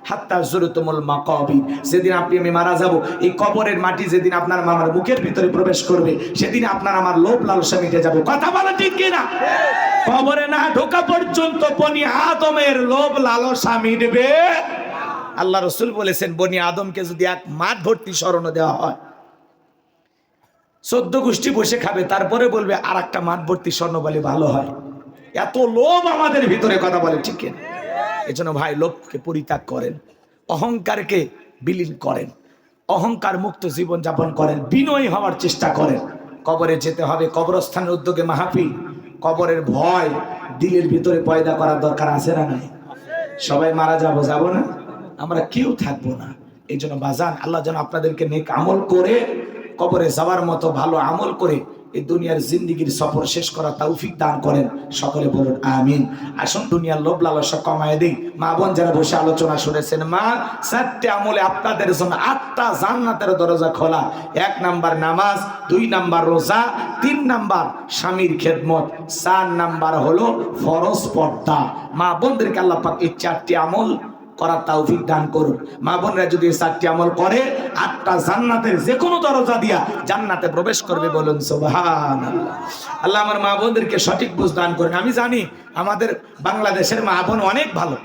হাত্তা যুরতুমুল মাকাবির, যেদিন আপনি আমি মারা যাব, এই কবরের মাটি যেদিন আপনার আমার মুখের ভিতরে প্রবেশ করবে, সেদিন আপনার আমার লোভ লালসা মিটে যাবে। কথা বলা ঠিক কিনা? কবরে না ঢোকা পর্যন্ত বনি আদমের লোভ লালসা মিটবে। আল্লাহ রাসূল বলেছেন, বনি আদমকে যদি এক মাঠ ভর্তি স্বর্ণ দেওয়া হয়, 14 গোষ্ঠী বসে খাবে, তারপরে বলবে আর একটা মাঠ ভর্তি স্বর্ণ বলে ভালো হয়। এত লোভ আমাদের ভিতরে, কথা বলে ঠিক কিনা? এজন্য ভাই, লোভকে পরিত্যাগ করেন, অহংকারকে বিলীন করেন, অহংকার মুক্ত জীবন যাপন করেন, বিনয়ী হওয়ার চেষ্টা করেন। কবরে যেতে হবে, কবরস্থানের উদ্যোগে মাহফিল। কবরের ভয় দিলের ভিতরে পয়দা করার দরকার আছে না নাই? সবাই মারা যাব না, আমরা কেউ থাকবো না। এই জন্য বাজান, আল্লাহ যেন আপনাদেরকে নেক আমল করে কবরে যাওয়ার মতো ভালো আমল করে এই দুনিয়ার জিন্দেগির সফর শেষ করা তৌফিক দান করেন। সকলে বলুন আমিন। আসুন দুনিয়ার লোভ লালসা কমায় দিই। মা বোন যারা বসে আলোচনা শুনেছেন, মা 4টে আমলে আপনাদের জন্য 8টা জান্নাতের দরজা খোলা। 1 নাম্বার নামাজ, 2 নাম্বার রোজা, 3 নাম্বার স্বামীর খেদমত, 4 নাম্বার হলো ফরজ পর্দা। মা বোনদেরকে আল্লাহ পাক এই 4টি আমল করার তৌফিক দান করুন। মা বোনরা যদি এই 4টি আমল করে, 8টা জান্নাতের যে কোনো দরজা দিয়া জান্নাতে প্রবেশ করবে। বলুন সুবহানাল্লাহ। আল্লাহ আমার মা বোনদেরকে সঠিক বুঝ দান করেন। আমি জানি আমাদের বাংলাদেশের মা বোন অনেক ভালো,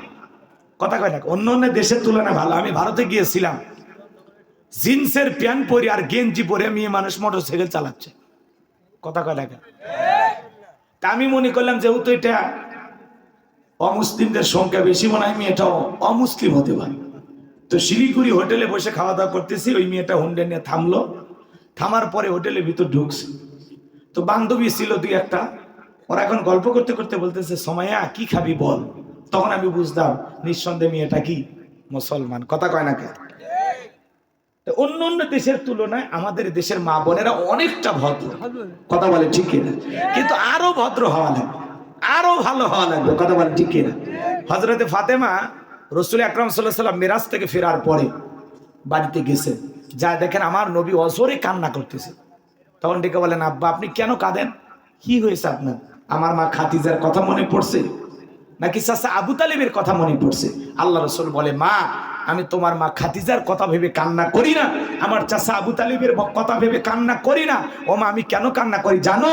কথা কয় না, অন্য অন্য দেশের তুলনায় ভালো। আমি ভারতে গিয়েছিলাম, জিন্সের প্যান্ট পরে আর গেঞ্জি পরে মেয়ে মানুষ মোটরসাইকেল চালাচ্ছে, কথা কয় না। তা আমি মনে করলাম যেহেতু এটা অমুসলিমদের সংখ্যা বেশি, মনে হয় মেয়েটাও অমুসলিম হতে পারে। তো শিলিগুড়ি হোটেলে বসে খাওয়া দাওয়া করতেছি, ওই মেয়েটা হুন্ডে নিয়ে থামলো। থামার পরে হোটেলের ভিতর ঢুকছে, তো বান্ধবী ছিল 2-1টা, ওরা এখন গল্প করতে করতে বলতেছে, সময়া কি খাবি বল। তখন আমি বুঝলাম নিঃসন্দেহে মেয়েটা কি মুসলমান, কথা কয় না। অন্য অন্য দেশের তুলনায় আমাদের দেশের মা বোনেরা অনেকটা ভদ্র, কথা বলে ঠিক কিনা? কিন্তু আরো ভদ্র হওয়া লাগবে, আরো ভালো হওয়া লাগবে, কথা বলে ঠিক কিনা? হযরতে ফাতেমা রাসূল আকরাম সাল্লাল্লাহু আলাইহি ওয়াসাল্লাম মিরাজ থেকে ফেরার পরে বাড়িতে গেছেন, যা দেখেন আমার নবী অজরে কান্না করতেছে। তখন ডেকে বলেন, আব্বা আপনি কেন কাঁদেন? কি হয়েছে আপনার? আমার মা খাদিজার কথা মনে পড়ছে, নাকি চাচা আবু তালিবের কথা মনে পড়ছে? আল্লাহ রাসূল বলে, মা আমি তোমার মা খাদিজার কথা ভেবে কান্না করি না, আমার চাচা আবু তালিবের কথা ভেবে কান্না করি না। ও মা, আমি কেন কান্না করি জানো?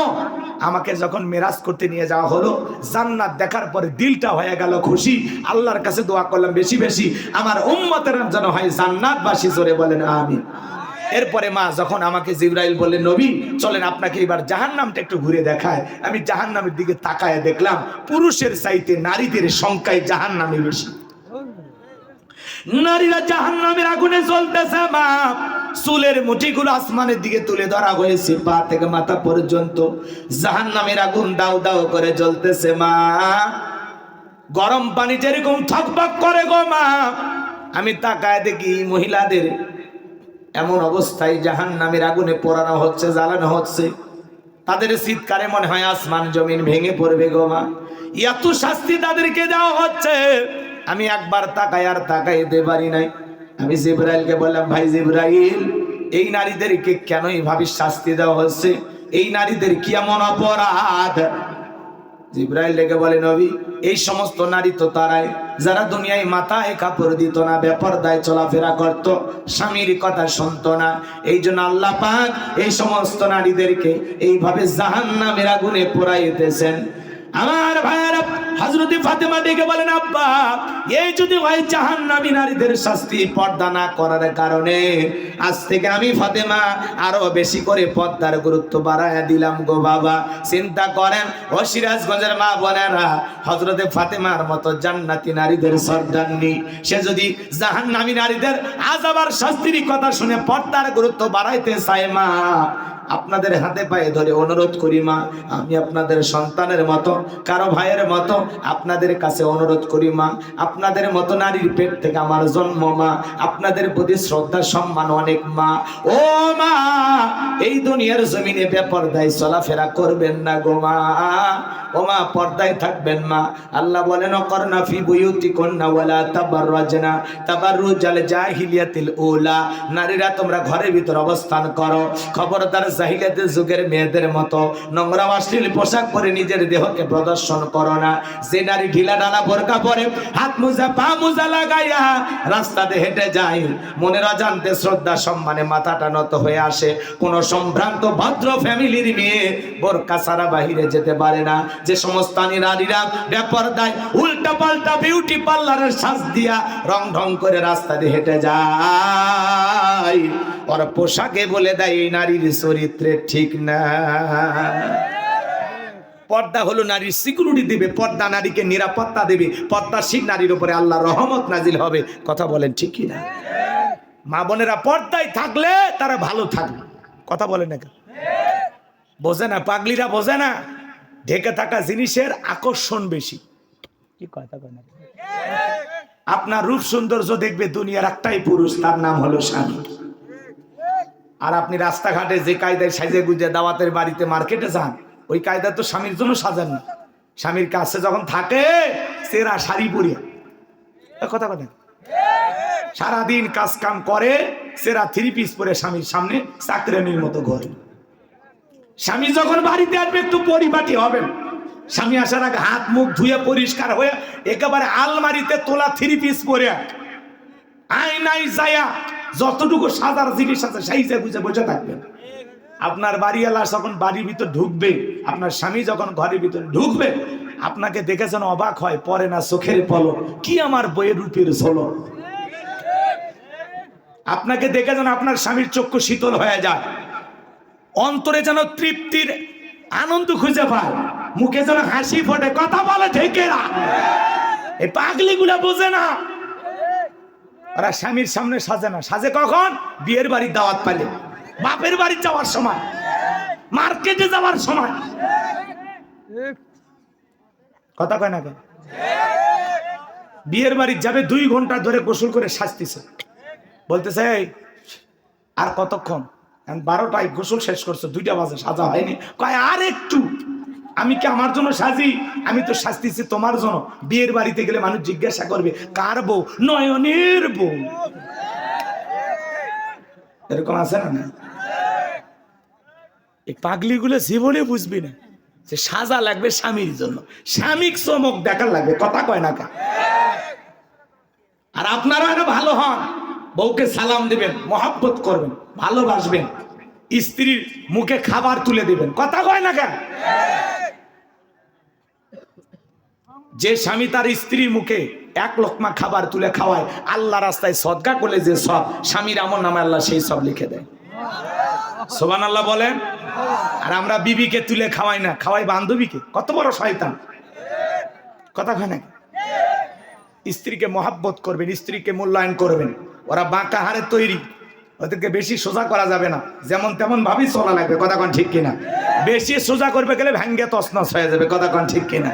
আমাকে যখন মেরাজ করতে নিয়ে যাওয়া হলো, জান্নাত দেখার পরে দিলটা হয়ে গেল খুশি। আল্লাহর কাছে দোয়া করলাম বেশি বেশি আমার উম্মতের যেন হয় জান্নাতবাসী। জোরে বলেন আমিন। এরপরে মা যখন আমাকে জিবরাইল বলে, নবী চলেন আপনাকে এবার জাহান্নামটা একটু ঘুরে দেখায়, আমি জাহান্নামের দিকে তাকায় দেখলাম পুরুষের চাইতে নারীদের সংখ্যায় জাহান্নামে বেশি। নারীরা জাহান্নামের আগুনে জ্বলতেছে। মা চুলের মুঠিগুলো আসমানের দিকে তুলে ধরা হয়েছে, পা থেকে মাথা পর্যন্ত জাহান্নামের আগুন দাউ দাউ করে জ্বলতেছে। মা গরম পানি যেরকম থকবক করে গো মা, আমি তাকায় দেখি মহিলাদের এমন অবস্থায় জাহান্নামের আগুনে পোড়ানো হচ্ছে, জ্বালানো হচ্ছে। তাদের চিৎকারে মনে হয় আসমান জমিন ভেঙে পড়বে গো মা, এত শাস্তি তাদেরকে দেওয়া হচ্ছে। আমি একবার তাকাই আর তাকাইতে পারি নাই। আমি জিবরাইলকে বললাম, ভাই জিবরাইল, এই নারীদেরকে কেন এইভাবে শাস্তি দেওয়া হচ্ছে? এই নারীদের কি এমন অপরাধ? জিবরাইল ডেকে বলে, নবী এই সমস্ত নারী তো তারাই যারা দুনিয়ায় মাথায় কাপড় দিত না, বেপরদায় চলাফেরা করত, স্বামীর কথা শুনতো না। এই জন্য আল্লাহ পাক এই সমস্ত নারীদেরকে এইভাবে জাহান্নামের আগুনে পোড়াইতেছেন। আমার ভাইয়েরা, হযরত ফাতেমা ডেকে বলেন, আব্বা এই যদি হয় জাহান্নামী নারীদের শাস্তি পর্দা না করার কারণে, আজ থেকে আমি ফাতেমা আরো বেশি করে পর্দার গুরুত্ব বাড়ায় দিলাম গো বাবা। চিন্তা করেন ও সিরাজগঞ্জের মা বোনেরা, হযরত ফাতেমার মতো জান্নাতি নারীদের সর্দারনি, সে যদি জাহান্নামী নারীদের আযাব আর শাস্তির কথা শুনে পর্দার গুরুত্ব বাড়াইতে চায়, মা আপনাদের হাতে পায়ে ধরে অনুরোধ করি মা, আমি আপনাদের সন্তানের মতো, কারো ভাইয়ের মতো আপনাদের কাছে অনুরোধ করি মা, আপনাদের মতো নারীর পেট থেকে আমার জন্ম মা, আপনাদের প্রতি শ্রদ্ধা সম্মান অনেক মা। ও মা, এই দুনিয়ার জমিনে বেপরদায় চলাফেরা করবেন না গো মা। ও মা, পর্দায় থাকবেন মা। আল্লাহ বলেন, অকরনা ফি বুয়ুতিকুন্না ওয়ালা তাবাররাজনা তাবাররুজাল জাহিলিয়াতিল উলা, নারীরা তোমরা ঘরের ভিতর অবস্থান করো, খবরদার জাহিলিয়াতের যুগের মেয়েদের মতো নোংরা অশ্লীল পোশাক পরে নিজের দেহকে প্রদর্শন করো না। যে নারী ঢিলা ঢালা বোরকা পরে হাত মোজা পা মোজা লাগাইয়া রাস্তাতে হেঁটে যায়, মনের অজান্তে শ্রদ্ধা সম্মানে মাথাটা নত হয়ে আসে। কোন সম্ভ্রান্ত ভদ্র ফ্যামিলির মেয়ে বোরকা ছাড়া বাহিরে যেতে পারে না। যে সমস্ত নারীরা বেপরদায় উল্টা পাল্টা বিউটি পার্লারের সাজ দিয়া রং ঢং করে রাস্তা দিয়ে হেঁটে যায়, ওর পোশাকে বলে দেয় এই নারীর চরিত্রে ঠিক না। পর্দা হলো নারীর সিকিউরিটি দেবে, পর্দা নারীকে নিরাপত্তা দেবে, পর্দাশীল নারীর উপরে আল্লাহর রহমত নাজিল হবে। কথা বলেন ঠিক কি না? মা বোনেরা পর্দায় থাকলে তারা ভালো থাকবে। কথা বলেন না, বোঝে না, পাগলিরা বোঝে না। ঢেকে থাকা জিনিসের আকর্ষণ বেশি। কি কথা কয় না? আপনার রূপ সৌন্দর্য দেখবে দুনিয়ার একটাই পুরুষ, তার নাম হলো স্বামী। আর আপনি রাস্তাঘাটে যে কায়দায় সাজে গুজে দাওয়াতের বাড়িতে মার্কেটে যান, ওই কায়দা তো স্বামীর জন্য সাজান না। স্বামীর কাছে যখন থাকে সেরা শাড়ি পরিয়া, কথা কথা সারাদিন কাজ কাম করে সেরা থ্রি পিস পরে স্বামীর সামনে চাকরানির মতো ঘরে। স্বামী যখন বাড়িতে আসবে একটু পরিপাটি হবেন। স্বামী আসার আগে হাত মুখ ধুয়ে পরিষ্কার হয়ে একেবারে আলমারিতে তোলা থ্রি পিস পরে আয়নায় যায়া যতটুকু সাজার জিনিস আছে সেই যে বুঝে বসে থাকবেন। আপনার বাড়িওয়ালা যখন বাড়ির ভিতর ঢুকবে, আপনার স্বামী যখন ঘরের ভিতর ঢুকবে, আপনাকে দেখে যেন অবাক হয়, পরে না চোখের পলক, কি আমার বইয়ের রূপের ঝলক। আপনাকে দেখে যেন আপনার স্বামীর চক্ষু শীতল হয়ে যায়, অন্তরে যেন তৃপ্তির আনন্দ খুঁজে পায়, মুখে যেন হাসি ফোটে। কথা বলে ঢেকেরা, এই পাগলিগুলা বোঝে না। ওরা স্বামীর সামনে সাজে না, সাজে কখন? বিয়ের বাড়ির দাওয়াত পাইলে, বাপের বাড়ি যাওয়ার সময়, মার্কেটে যাওয়ার সময়। কথা কয় না কেন? বিয়ের বাড়ি যাবে 2 ঘন্টা ধরে গোসল করে সাজতেছে, বলতেছে এই আর কতক্ষণ? 12টায় গোসল শেষ করছো, 2টা বাজে, সাজা হয়নি। কয় আর একটু। আমি কি আমার জন্য সাজি? আমি তো সাজতেছি তোমার জন্য। বিয়ের বাড়িতে গেলে মানুষ জিজ্ঞাসা করবে কার বউ? নয়নের বউ। এরকম আছে না? এই পাগলিগুলো জীবনে বুঝবি না যে সাজা লাগবে স্বামীর জন্য, স্বামীর চমক দেখার লাগবে। কথা কয় না কা? আর আপনারা আরো ভালো হন, বউকে সালাম দিবেন, মহব্বত করবেন, ভালোবাসবেন, স্ত্রীর মুখে খাবার তুলে দিবেন। কথা কয় না কেন? যে স্বামী তার স্ত্রীর মুখে 1 লোকমা খাবার তুলে খাওয়ায়, আল্লাহ রাস্তায় সদকা করলে যে সব, স্বামীর আমল নামে আল্লাহ সেই সব লিখে দেয়। সুবহানাল্লাহ বলেন। আর আমরা বিবিকে তুলে খাওয়াই না, খাওয়াই বান্ধবীকে। কত বড় শয়তান। কথা কয় না? স্ত্রীকে মহব্বত করবেন, স্ত্রীকে মূল্যায়ন করবেন। ওরা বাঁকা হারে তৈরি, ওদেরকে বেশি সোজা করা যাবে না, যেমন তেমন ভাবেই চলা লাগবে। কথা কন ঠিক কিনা? বেশি সোজা করবে গেলে ভাঙ্গে তছনছ হয়ে যাবে। কথা কন ঠিক কিনা?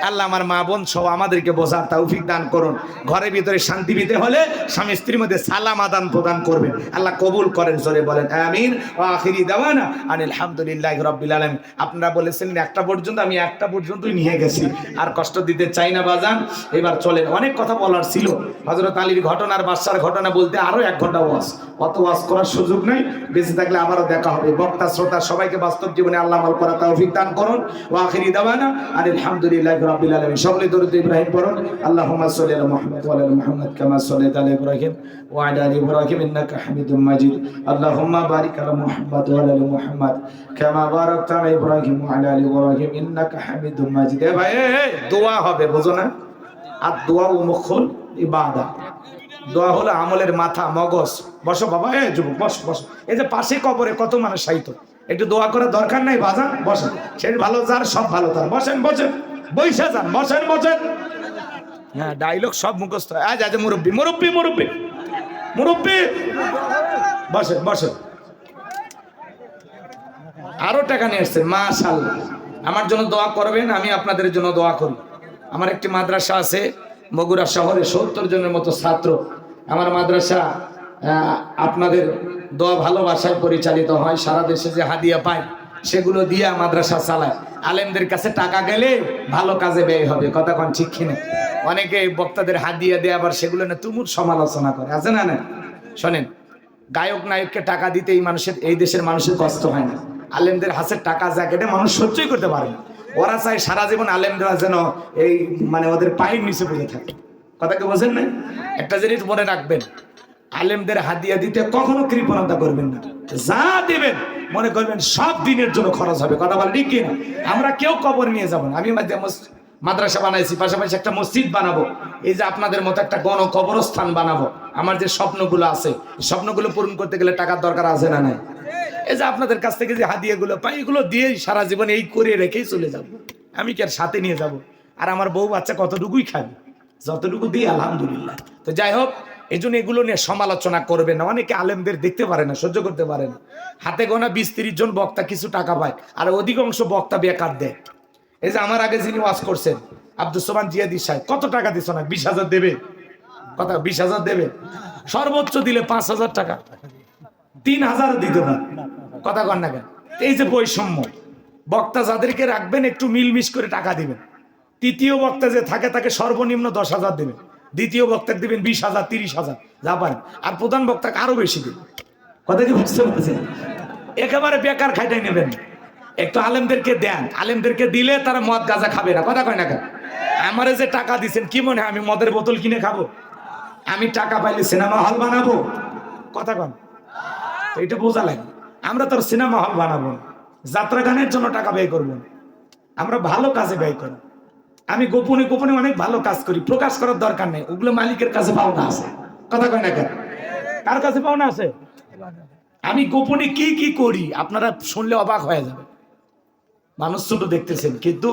আল্লাহ আমার মা বোন সহ আমাদেরকে বোঝার তৌফিক দান করুন। ঘরের ভিতরে শান্তি পেতে হলে স্বামী স্ত্রীর মধ্যে সালাম আদান প্রদান করবেন। আল্লাহ কবুল করেন, জোরে বলেন আমিন। ওয়া আখিরি দাওয়ানা আনিল হামদুলিল্লাহি রাব্বিল আলামিন। আপনারা বলেছিলেন 1টা পর্যন্ত, আমি 1টা পর্যন্তই নিয়ে গেছি, আর কষ্ট দিতে চাই না বাজান। এবার চলেন, অনেক কথা বলার ছিল। হযরত আলীর ঘটনার, বাদশার ঘটনা বলতে আরো 1 ঘন্টা ওয়াজ, অত ওয়াজ করার সুযোগ নাই। বেঁচে থাকলে আবারও দেখা হবে। বক্তা শ্রোতা সবাইকে বাস্তব জীবনে আল্লাহ আমল করার তৌফিক দান করুন। ওয়া আখিরি দাওয়ানা আনিল হামদুলিল্লাহি রাব্বিল আলামিন। সকলে দরুদ ইব্রাহিম পড়ুন। আল্লাহুম্মা সাল্লি আলা মুহাম্মাদ ওয়া আলা আলি মুহাম্মাদ কামা সাল্লাইতা আলা ইব্রাহিম ওয়া আলা আলি ইব্রাহিম ইন্নাকা হামিদুম মাজিদ। আল্লাহুম্মা বারিক আলা মুহাম্মাদ ওয়া আলা আলি মুহাম্মাদ কামা বারাকতা আলা ইব্রাহিম ওয়া আলা আলি ইব্রাহিম ইন্নাকা হামিদুম মাজিদ। এ ভাই দোয়া হবে, বুঝো না? আর দোয়া ও মুখুল ইবাদত। দোয়া হলো আমলের মাথা, মগজ। বসো বাবা, যুবক বসো বসো। এই যে পাশে কবরে কত মানুষ শায়িত, একটু দোয়া করার দরকার নাই বাজান? বসেন, সে ভালো যার সব ভালো তার। বসেন বসেন, বৈশা যান, বসেন বসেন। হ্যাঁ, ডায়লগ সব মুখস্থ। আজ আজ মুরব্বী মুরব্বী মুরব্বী মুরব্বী, বসেন বসেন। আরো টাকা নিয়ে এসছেন, মাশাআল্লাহ। আমার জন্য দোয়া করবেন, আমি আপনাদের জন্য দোয়া করি। আমার একটি মাদ্রাসা আছে বগুড়া শহরে, 70 জনের মতো ছাত্র। আমার মাদ্রাসা আপনাদের দোয়া ভালোবাসায় পরিচালিত হয়। সারা দেশে যে হাদিয়া পায় সেগুলো দিয়ে মাদ্রাসা চালায়। আলেমদের কাছে টাকা গেলে ভালো কাজে ব্যয় হবে। কথা কোন ঠিক কিনা? অনেকে বক্তাদের হাদিয়া দেয়, আবার সেগুলো না তুমুল সমালোচনা করে, আছে না? না শোনেন, গায়ক নায়ককে টাকা দিতে এই দেশের মানুষের কষ্ট হয় না। আলেমদের হাতের টাকা জ্যাকেটে মানুষ সহ্যই করতে পারে না। ওরা চায় সারা জীবন আলেমরা যেন এই মানে ওদের পায়ের নিচে পড়ে থাকে। কথা কি বোঝেন না? একটা জিনিস মনে রাখবেন, আলেমদের হাদিয়া দিতে কখনো কৃপণতা করবেন না। যা দিবেন মনে করবেন সব দিনের জন্য খরচ হবে। কথা বলে ঠিক কিনা? আমরা কেউ কবর নিয়ে যাব না। আমি মাদ্রাসা বানাইছি, পাশাপাশি একটা মসজিদ বানাবো, এই যে আপনাদের মতো একটা গণ কবরস্থান বানাবো। আমার যে স্বপ্নগুলো আছে, স্বপ্নগুলো পূরণ করতে গেলে টাকার দরকার আছে না নাই? এই যে আপনাদের কাছ থেকে যে হাদিয়াগুলো পাই, এগুলো দিয়েই সারা জীবন এই করে রেখেই চলে যাব। আমি কি আর সাথে নিয়ে যাব? আর আমার বউ বাচ্চা কতটুকুই খাবে, যতটুকু দিই আলহামদুলিল্লাহ। তো যাই হোক, এই জন্য এগুলো নিয়ে সমালোচনা করবেন না। অনেকে আলেমদের দেখতে পারে না, সহ্য করতে পারে না। হাতে গোনা 20-30 জন বক্তা কিছু টাকা পায়, আর অধিকাংশ বক্তা বেকার দেয়। এই যে আমার আগে যিনি ওয়াজ করছেন আব্দুল সোবান জিয়াদি সাহেব, কত টাকা দিচ্ছ না? 20,000 দেবে। কথা 20,000 দেবে, সর্বোচ্চ দিলে 5,000 টাকা, 3,000 দিতে পারে। কথা কন না কেন? এই যে বৈষম্য, বক্তা যাদেরকে রাখবেন একটু মিলমিশ করে টাকা দিবেন। তৃতীয় বক্তা যে থাকে তাকে সর্বনিম্ন 10,000 দেবেন, দ্বিতীয় বক্তাকে দিবেন 20,000 30,000 যা পারেন, আর প্রধান বক্তাকে আরো বেশি দিবেন। কথা কি বুঝতে পারছেন? একেবারে বেকার খাইটাই নেবেন। একটু আলেমদেরকে দেন, আলেমদেরকে দিলে তারা মদ গাঁজা খাবে না। কথা কয় না কেন? আমারে যে টাকা দিচ্ছেন কি মনে হয় আমি মদের বোতল কিনে খাবো? আমি টাকা পাইলে সিনেমা হল বানাবো? কথা কন, তো এটা বোঝা লাগে। আমরা তো সিনেমা হল বানাবো না, যাত্রা গানের জন্য টাকা ব্যয় করবো না, আমরা ভালো কাজে ব্যয় করি। আমি গোপনে গোপনে অনেক ভালো কাজ করি, প্রকাশ করার দরকার নেই, ওগুলো মালিকের কাছে পাওনা আছে। কথা কয় না কেন? কার কাছে পাওনা আছে? আমি গোপনে কি কি করি আপনারা শুনলে অবাক হয়ে যাবে। মানুষ ছোট দেখতেছেন, কিন্তু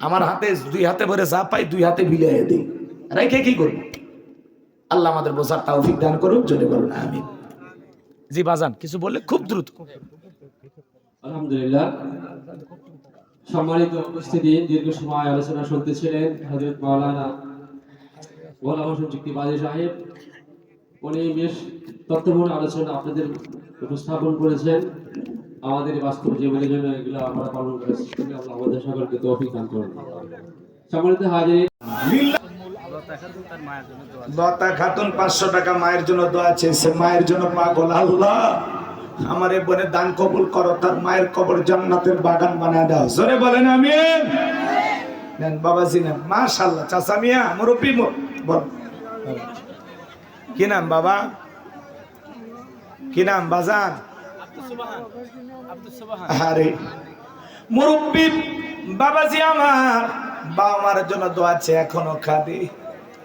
আমার হাতে 2 হাতে ভরে যা পাই 2 হাতে বিলিয়ে দিই, রেখে কি করবো? আল্লাহ আমাদের বোঝার তৌফিক দান করুন, জোরে বলুন আমিন। জি বাজান, কিছু বললে খুব দ্রুত। আলহামদুলিল্লাহ, সম্মানিত উপস্থিতি, দীর্ঘ সময় আলোচনা শুনতেছিলেন হযরত মাওলানা গোলাম হোসেন চুক্তিবাদী সাহেব। উনি বেশ তথ্যপূর্ণ আলোচনা আপনাদের উপস্থাপন করেছেন। আমাদের বাস্তব জীবনের জন্য এগুলো আমরা পালন করেছি। আল্লাহ আমাদের সকলকে তৌফিক দান করুন। সম্মানিত হাজির, লতা খাতুন 500 টাকা মায়ের জন্য দোয়া চেয়েছে। মায়ের জন্য পাগল। আল্লাহ আমার এই বোনের দান কবুল করো, তার মায়ের কবর জান্নাতের বাগান বানায় দাও। জোরে বলেন আমিন। নেন বাবাজি নেন। মাশাআল্লাহ, চাচা মিয়া মুরব্বি বল, কি নাম বাবা? কি নাম বাজান? আরে মুরব্বি বাবাজি আমার, বাবা মার জন্য দোয়া আছে, এখনো খাদি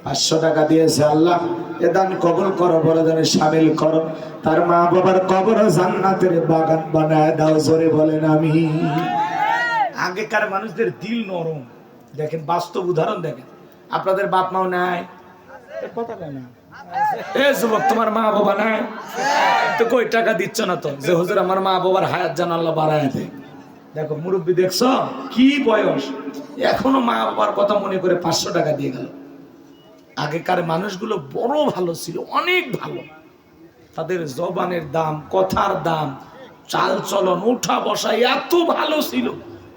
500 টাকা দিয়েছে। আল্লাহ এ দান কবুল করো, বড় দানে শামিল করো, তার মা বাবার কবর জান্নাতের বাগান বানায় দাও। জোরে বলেন আমিন। আগেকার মানুষদের দিল নরম, দেখেন বাস্তব উদাহরণ দেখেন। আপনাদের বাপ মাও নাই, কথা কয় না? এ যুবক, তোমার মা বাবা নাই তো কই টাকা দিচ্ছ না তো? যে হুজুর আমার মা বাবার হায়াত যেন আল্লাহ বাড়ায় দেয়। দেখো মুরব্বী, দেখছো কি বয়স, এখনো মা বাবার কথা মনে করে 500 টাকা দিয়ে গেল। আগেকার মানুষগুলো বড় ভালো ছিল, অনেক ভালো। তাদের জবানের দাম, কথার দাম, চাল চলন, উঠা বসা এত ভালো ছিল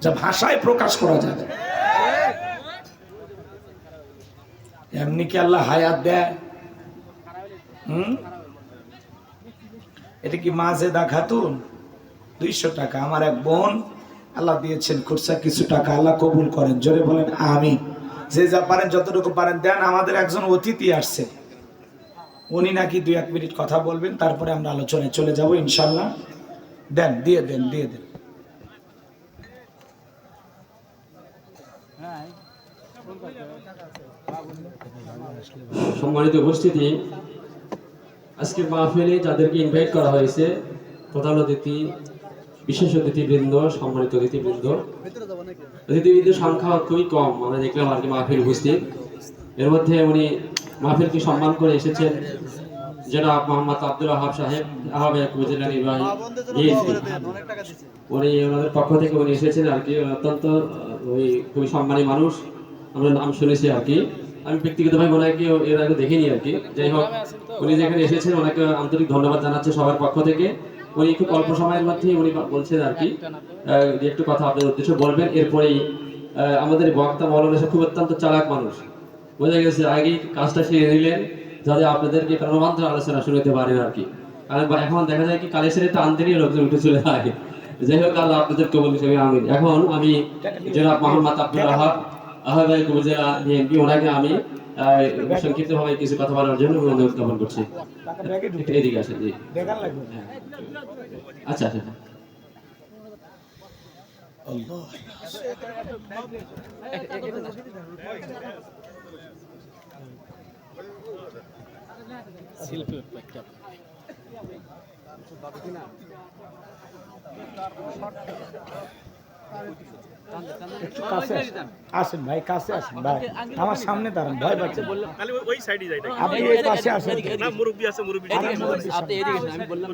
যা ভাষায় প্রকাশ করা যাবে। এমনি কি আল্লাহ হায়াত দেয়? এটা কি মাজেদা খাতুন 200 টাকা। আমার এক বোন আল্লাহ দিয়েছেন খুরসা কিছু টাকা, আল্লাহ কবুল করেন। জোরে বলেন আমিন। যে যা পারেন যতটুকু পারেন দেন। আমাদের একজন অতিথি আসছে, উনি নাকি 2-1 মিনিট কথা বলবেন, তারপরে আমরা আলোচনায় চলে যাব ইনশাল্লাহ। দেন, দিয়ে দেন, দিয়ে দেন। সম্মানিত উপস্থিতি, আজকের মাহফিলে যাদেরকে ইনভাইট করা হয়েছে, প্রধান অতিথি, বিশেষ অতিথিবৃন্দ, সম্মানিত অতিথিবৃন্দ, অতিথিবৃন্দের সংখ্যা খুবই কম। আমরা দেখলাম আর কি মাহফিল উপস্থিত। এর মধ্যে উনি মাহফিলকে সম্মান করে এসেছেন জনাব মোহাম্মদ আব্দুল ওয়াহাব সাহেব, আহ্বায়ক উপজেলা নির্বাহী। উনি ওনাদের পক্ষ থেকে উনি এসেছেন আর কি। অত্যন্ত খুবই সম্মানী মানুষ, আমরা নাম শুনেছি আর কি। আমি ব্যক্তিগতভাবে ওনাকে এর আগে দেখিনি আর কি। যাই হোক, উনি যেখানে এসেছেন ওনাকে আন্তরিক ধন্যবাদ জানাচ্ছে সবার পক্ষ থেকে। উনি খুব অল্প সময়ের মধ্যে উনি বলছেন আর কি একটু কথা আপনাদের উদ্দেশ্যে বলবেন। এরপরেই আমাদের বক্তা মৌলানা সাহেব খুব অত্যন্ত চালাক মানুষ, বোঝা গেছে। আগেই কাজটা সেরে নিলেন যাতে আপনাদেরকে প্রাণবন্ত আলোচনা শুনতে পারেন আর কি। কারণ এখন দেখা যায় কি কালেশ্বরে তো আন্তরিক লোকজন উঠে চলে যায়, যাই হোক, আল্লাহ আপনাদের কবুল হিসেবে আমিন। এখন আমি জনাব মোহাম্মদ আব্দুল আহাদ আহ্বায়ক উপজেলা বিএনপি, ওনাকে আমি সংক্ষিপ্তভাবে কিছু কথা বলার জন্য অনুরোধ জ্ঞাপন করছি। এদিকে আসেন। জি, আচ্ছা আচ্ছা। একটু কাছে আসেন ভাই, কাছে আসেন ভাই, আমার সামনে দাঁড়ান, ভয় পাচ্ছে। ওই সাইডে যাই আপনি এই পাশে আসেন। না, মুরব্বি আছে, মুরব্বি আপনি এদিকে আসেন, আমি বললাম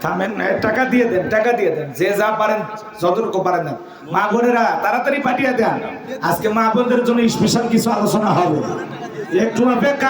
থামেন, টাকা দিয়ে দেন, টাকা দিয়ে দেন, যে যা পারেন যতটুকু পারেন দেন। মা বোনেরা তাড়াতাড়ি পাঠিয়ে দেন, আজকে মা বোনদের জন্য স্পেশাল কিছু আলোচনা হবে, একটু অপেক্ষা